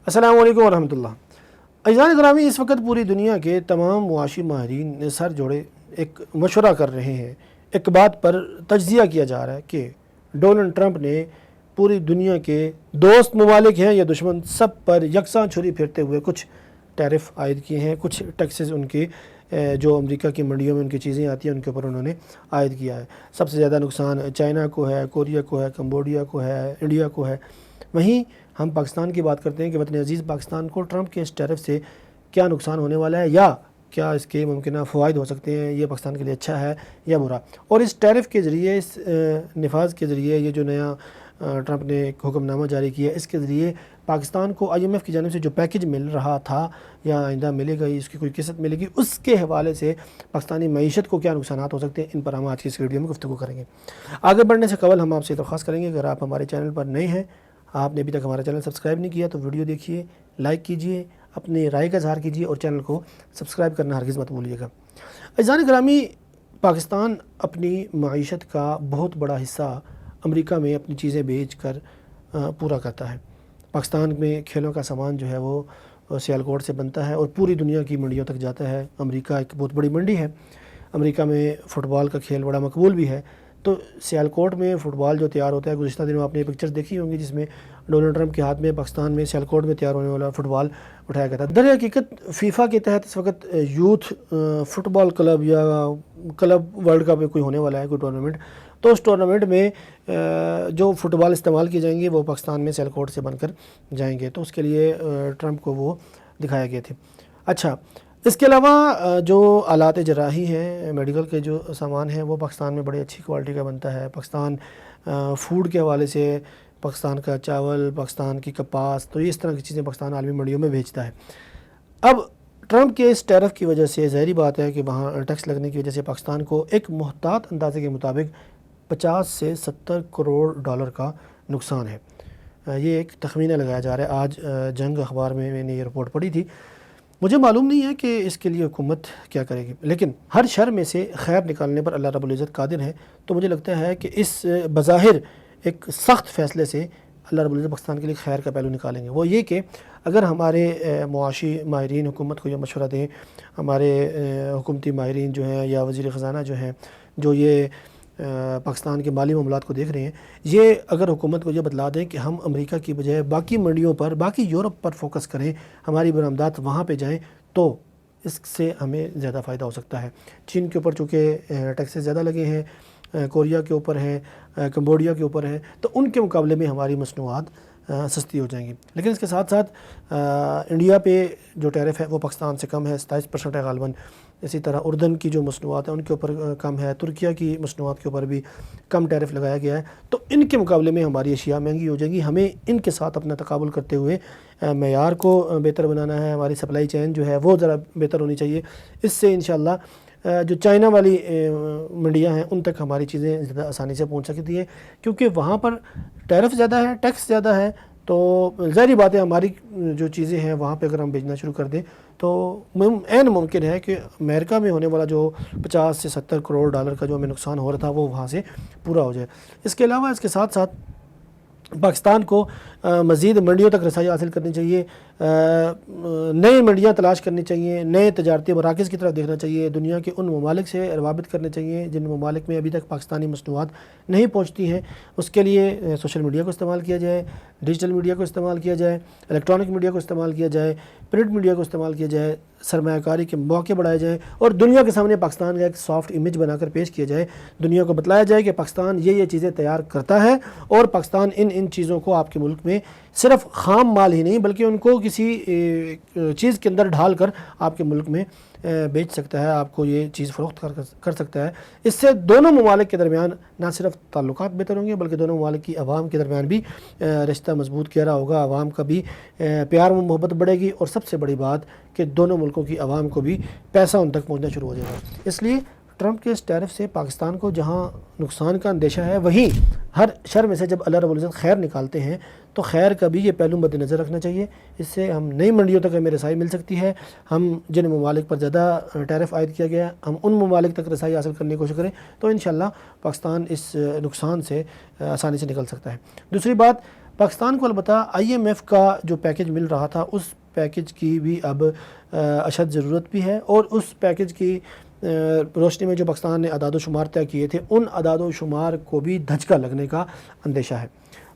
السلام علیکم ورحمۃ اللہ۔ عزیزان گرامی، اس وقت پوری دنیا کے تمام معاشی ماہرین سر جوڑے ایک مشورہ کر رہے ہیں، ایک بات پر تجزیہ کیا جا رہا ہے کہ ڈونلڈ ٹرمپ نے پوری دنیا کے دوست ممالک ہیں یا دشمن، سب پر یکساں چھری پھیرتے ہوئے کچھ ٹیرف عائد کیے ہیں، کچھ ٹیکسز ان کے جو امریکہ کی منڈیوں میں ان کی چیزیں آتی ہیں ان کے اوپر انہوں نے عائد کیا ہے۔ سب سے زیادہ نقصان چائنا کو ہے، کوریا کو ہے، کمبوڈیا کو ہے، انڈیا کو ہے۔ وہیں ہم پاکستان کی بات کرتے ہیں کہ وطن عزیز پاکستان کو ٹرمپ کے اس ٹیرف سے کیا نقصان ہونے والا ہے یا کیا اس کے ممکنہ فوائد ہو سکتے ہیں، یہ پاکستان کے لیے اچھا ہے یا برا۔ اور اس ٹیرف کے ذریعے، اس نفاذ کے ذریعے، یہ جو نیا ٹرمپ نے ایک حکم نامہ جاری کیا، اس کے ذریعے پاکستان کو IMF کی جانب سے جو پیکج مل رہا تھا یا آئندہ ملے گا، اس کی کوئی قسط ملے گی، اس کے حوالے سے پاکستانی معیشت کو کیا نقصانات ہو سکتے ہیں، ان پر ہم آج کی اس ویڈیو میں گفتگو کریں گے۔ آگے بڑھنے سے قبل ہم آپ سے درخواست کریں گے، اگر آپ ہمارے چینل پر نئے ہیں، آپ نے ابھی تک ہمارا چینل سبسکرائب نہیں کیا تو ویڈیو دیکھیے، لائک کیجئے، اپنی رائے کا اظہار کیجئے اور چینل کو سبسکرائب کرنا ہرگز مت بھولیے گا۔ عزیزان گرامی، پاکستان اپنی معیشت کا بہت بڑا حصہ امریکہ میں اپنی چیزیں بیچ کر پورا کرتا ہے۔ پاکستان میں کھیلوں کا سامان جو ہے وہ سیالکوٹ سے بنتا ہے اور پوری دنیا کی منڈیوں تک جاتا ہے۔ امریکہ ایک بہت بڑی منڈی ہے۔ امریکہ میں فٹ بال کا کھیل بڑا مقبول بھی ہے، تو سیالکوٹ میں فٹ بال جو تیار ہوتا ہے، گزشتہ دنوں آپ نے پکچرز دیکھی ہوں گی جس میں ڈونلڈ ٹرمپ کے ہاتھ میں پاکستان میں سیالکوٹ میں تیار ہونے والا فٹ بال اٹھایا گیا تھا۔ در حقیقت فیفا کے تحت اس وقت یوتھ فٹ بال کلب یا کلب ورلڈ کپ کوئی ہونے والا ہے، کوئی ٹورنامنٹ، تو اس ٹورنامنٹ میں جو فٹ بال استعمال کیے جائیں گے وہ پاکستان میں سیالکوٹ سے بن کر جائیں گے، تو اس کے لیے ٹرمپ کو وہ دکھایا گئے تھے۔ اچھا، اس کے علاوہ جو آلات جراحی ہیں، میڈیکل کے جو سامان ہیں، وہ پاکستان میں بڑی اچھی کوالٹی کا بنتا ہے۔ پاکستان فوڈ کے حوالے سے پاکستان کا چاول، پاکستان کی کپاس، تو یہ اس طرح کی چیزیں پاکستان عالمی منڈیوں میں بھیجتا ہے۔ اب ٹرمپ کے اس ٹیرف کی وجہ سے ظاہری بات ہے کہ وہاں ٹیکس لگنے کی وجہ سے پاکستان کو ایک محتاط اندازے کے مطابق 50 سے 70 کروڑ ڈالر کا نقصان ہے۔ یہ ایک تخمینہ لگایا جا رہا ہے۔ آج جنگ اخبار میں نے یہ رپورٹ پڑھی تھی۔ مجھے معلوم نہیں ہے کہ اس کے لیے حکومت کیا کرے گی، لیکن ہر شر میں سے خیر نکالنے پر اللہ رب العزت قادر ہے، تو مجھے لگتا ہے کہ اس بظاہر ایک سخت فیصلے سے اللہ رب العزت پاکستان کے لیے خیر کا پہلو نکالیں گے۔ وہ یہ کہ اگر ہمارے معاشی ماہرین حکومت کو یہ مشورہ دیں، ہمارے حکومتی ماہرین جو ہیں یا وزیر خزانہ جو ہیں، جو یہ پاکستان کے مالی معاملات کو دیکھ رہے ہیں، یہ اگر حکومت کو یہ بتلا دیں کہ ہم امریکہ کی بجائے باقی منڈیوں پر، باقی یورپ پر فوکس کریں، ہماری برآمدات وہاں پہ جائیں، تو اس سے ہمیں زیادہ فائدہ ہو سکتا ہے۔ چین کے اوپر چونکہ ٹیکسز زیادہ لگے ہیں، کوریا کے اوپر ہیں، کمبوڈیا کے اوپر ہیں، تو ان کے مقابلے میں ہماری مصنوعات سستی ہو جائیں گی۔ لیکن اس کے ساتھ ساتھ انڈیا پہ جو ٹیرف ہے وہ پاکستان سے کم ہے، 27% ہے غالباً۔ اسی طرح اردن کی جو مصنوعات ہیں ان کے اوپر کم ہے، ترکیہ کی مصنوعات کے اوپر بھی کم ٹیرف لگایا گیا ہے، تو ان کے مقابلے میں ہماری اشیاء مہنگی ہو جائیں گی۔ ہمیں ان کے ساتھ اپنا تقابل کرتے ہوئے معیار کو بہتر بنانا ہے، ہماری سپلائی چین جو ہے وہ ذرا بہتر ہونی چاہیے۔ اس سے انشاءاللہ جو چائنا والی منڈیاں ہیں ان تک ہماری چیزیں زیادہ آسانی سے پہنچ سکتی ہیں، کیونکہ وہاں پر ٹیرف زیادہ ہے، ٹیکس زیادہ ہے، تو ظاہری بات ہے ہماری جو چیزیں ہیں وہاں پہ اگر ہم بیچنا شروع کر دیں تو عین ممکن ہے کہ امریکہ میں ہونے والا جو 50 سے 70 کروڑ ڈالر کا جو ہمیں نقصان ہو رہا تھا وہ وہاں سے پورا ہو جائے۔ اس کے علاوہ اس کے ساتھ ساتھ پاکستان کو مزید منڈیوں تک رسائی حاصل کرنی چاہیے، نئے منڈیاں تلاش کرنی چاہیے، نئے تجارتی مراکز کی طرف دیکھنا چاہیے، دنیا کے ان ممالک سے روابط کرنے چاہیے جن ممالک میں ابھی تک پاکستانی مصنوعات نہیں پہنچتی ہیں۔ اس کے لیے سوشل میڈیا کو استعمال کیا جائے، ڈیجیٹل میڈیا کو استعمال کیا جائے، الیکٹرانک میڈیا کو استعمال کیا جائے، پرنٹ میڈیا کو استعمال کیا جائے، سرمایہ کاری کے مواقع بڑھائے جائیں اور دنیا کے سامنے پاکستان کا ایک سافٹ امیج بنا کر پیش کیا جائے۔ دنیا کو بتلایا جائے کہ پاکستان یہ چیزیں تیار کرتا ہے اور پاکستان ان چیزوں کو آپ کے ملک میں صرف خام مال ہی نہیں بلکہ ان کو کسی چیز کے اندر ڈھال کر آپ کے ملک میں بیچ سکتا ہے، آپ کو یہ چیز فروخت کر سکتا ہے۔ اس سے دونوں ممالک کے درمیان نہ صرف تعلقات بہتر ہوں گے بلکہ دونوں ممالک کی عوام کے درمیان بھی رشتہ مضبوط کیا رہا ہوگا، عوام کا بھی پیار و محبت بڑھے گی، اور سب سے بڑی بات کہ دونوں ملکوں کی عوام کو بھی پیسہ ان تک پہنچنا شروع ہو جائے گا۔ اس لیے ٹرمپ کے اس ٹیرف سے پاکستان کو جہاں نقصان کا اندیشہ ہے، وہیں ہر شر میں سے جب اللہ رب العزت خیر نکالتے ہیں تو خیر کا بھی یہ پہلو مد نظر رکھنا چاہیے۔ اس سے ہم نئی منڈیوں تک ہمیں رسائی مل سکتی ہے۔ ہم جن ممالک پر زیادہ ٹیرف عائد کیا گیا ہے ہم ان ممالک تک رسائی حاصل کرنے کی کوشش کریں تو انشاءاللہ پاکستان اس نقصان سے آسانی سے نکل سکتا ہے۔ دوسری بات، پاکستان کو البتہ IMF کا جو پیکج مل رہا تھا اس پیکج کی بھی اب اشد ضرورت بھی ہے، اور اس پیکج کی روشنی میں جو پاکستان نے اعداد و شمار طے کیے تھے ان اعداد و شمار کو بھی دھچکا لگنے کا اندیشہ ہے۔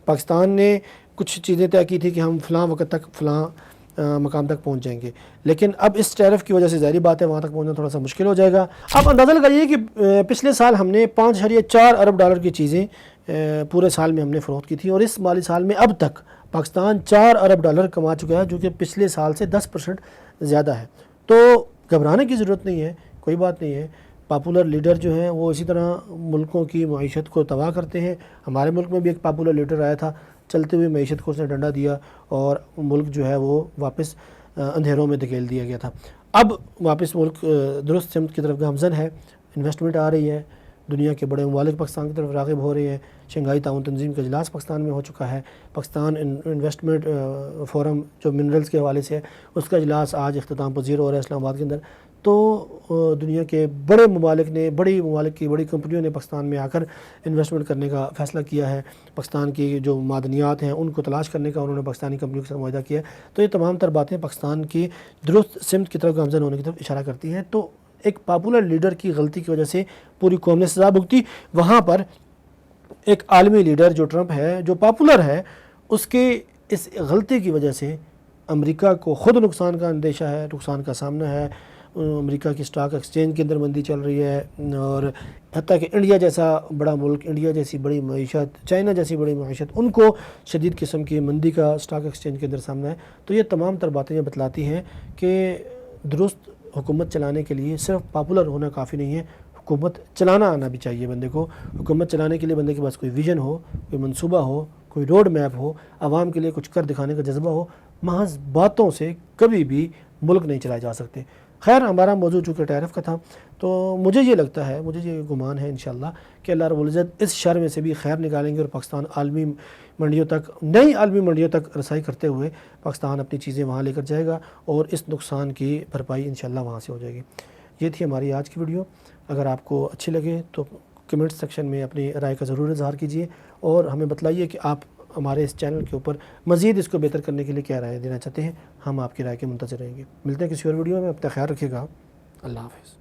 پاکستان نے کچھ چیزیں طے کی تھی کہ ہم فلاں وقت تک فلاں مقام تک پہنچ جائیں گے، لیکن اب اس ٹیرف کی وجہ سے ظاہری بات ہے وہاں تک پہنچنا تھوڑا سا مشکل ہو جائے گا۔ آپ اندازہ لگائیے کہ پچھلے سال ہم نے 5.4 ارب ڈالر کی چیزیں پورے سال میں ہم نے فروخت کی تھی، اور اس مالی سال میں اب تک پاکستان 4 ارب ڈالر کما چکا ہے، جو کہ پچھلے سال سے 10% زیادہ ہے۔ تو گھبرانے کی ضرورت نہیں ہے، کوئی بات نہیں ہے۔ پاپولر لیڈر جو ہیں وہ اسی طرح ملکوں کی معیشت کو تباہ کرتے ہیں۔ ہمارے ملک میں بھی ایک پاپولر لیڈر آیا تھا، چلتے ہوئے معیشت کو اس نے ڈنڈا دیا اور ملک جو ہے وہ واپس اندھیروں میں دھکیل دیا گیا تھا۔ اب واپس ملک درست سمت کی طرف گامزن ہے، انویسٹمنٹ آ رہی ہے، دنیا کے بڑے ممالک پاکستان کی طرف راغب ہو رہے ہیں۔ شنگھائی تعاون تنظیم کا اجلاس پاکستان میں ہو چکا ہے، پاکستان انویسٹمنٹ فورم جو منرلز کے حوالے سے ہے اس کا اجلاس آج اختتام پذیر ہو رہا ہے اسلام آباد کے اندر۔ تو دنیا کے بڑے ممالک نے، ممالک کی بڑی کمپنیوں نے پاکستان میں آ کر انویسٹمنٹ کرنے کا فیصلہ کیا ہے، پاکستان کی جو معدنیات ہیں ان کو تلاش کرنے کا انہوں نے پاکستانی کمپنیوں کے ساتھ معاہدہ کیا ہے۔ تو یہ تمام تر باتیں پاکستان کی درست سمت کی طرف گامزن ہونے کی طرف اشارہ کرتی ہیں۔ تو ایک پاپولر لیڈر کی غلطی کی وجہ سے پوری قوم نے سزا بھگتی، وہاں پر ایک عالمی لیڈر جو ٹرمپ ہے، جو پاپولر ہے، اس کے اس غلطی کی وجہ سے امریکہ کو خود نقصان کا اندیشہ ہے، نقصان کا سامنا ہے۔ امریکہ کی سٹاک ایکسچینج کے اندر مندی چل رہی ہے، اور حتیٰ کہ انڈیا جیسا بڑا ملک، انڈیا جیسی بڑی معیشت، چائنا جیسی بڑی معیشت، ان کو شدید قسم کی مندی کا سٹاک ایکسچینج کے اندر سامنا ہے۔ تو یہ تمام تر باتیں یہ بتلاتی ہیں کہ درست حکومت چلانے کے لیے صرف پاپولر ہونا کافی نہیں ہے، حکومت چلانا آنا بھی چاہیے بندے کو۔ حکومت چلانے کے لیے بندے کے پاس کوئی ویژن ہو، کوئی منصوبہ ہو، کوئی روڈ میپ ہو، عوام کے لیے کچھ کر دکھانے کا جذبہ ہو۔ محض باتوں سے کبھی بھی ملک نہیں چلائے جا سکتے۔ خیر، ہمارا موضوع چونکہ ٹیرف کا تھا، تو مجھے یہ لگتا ہے، مجھے یہ گمان ہے انشاءاللہ کہ اللہ رب العزت اس شر میں سے بھی خیر نکالیں گے، اور پاکستان عالمی منڈیوں تک، نئی عالمی منڈیوں تک رسائی کرتے ہوئے پاکستان اپنی چیزیں وہاں لے کر جائے گا، اور اس نقصان کی بھرپائی انشاءاللہ وہاں سے ہو جائے گی۔ یہ تھی ہماری آج کی ویڈیو۔ اگر آپ کو اچھی لگے تو کمنٹ سیکشن میں اپنی رائے کا ضرور اظہار کیجیے، اور ہمیں بتلائیے کہ آپ ہمارے اس چینل کے اوپر مزید اس کو بہتر کرنے کے لیے کیا رائے دینا چاہتے ہیں۔ ہم آپ کی رائے کے منتظر رہیں گے۔ ملتے ہیں کسی اور ویڈیو میں، اپنا خیال رکھیے گا۔ اللہ حافظ۔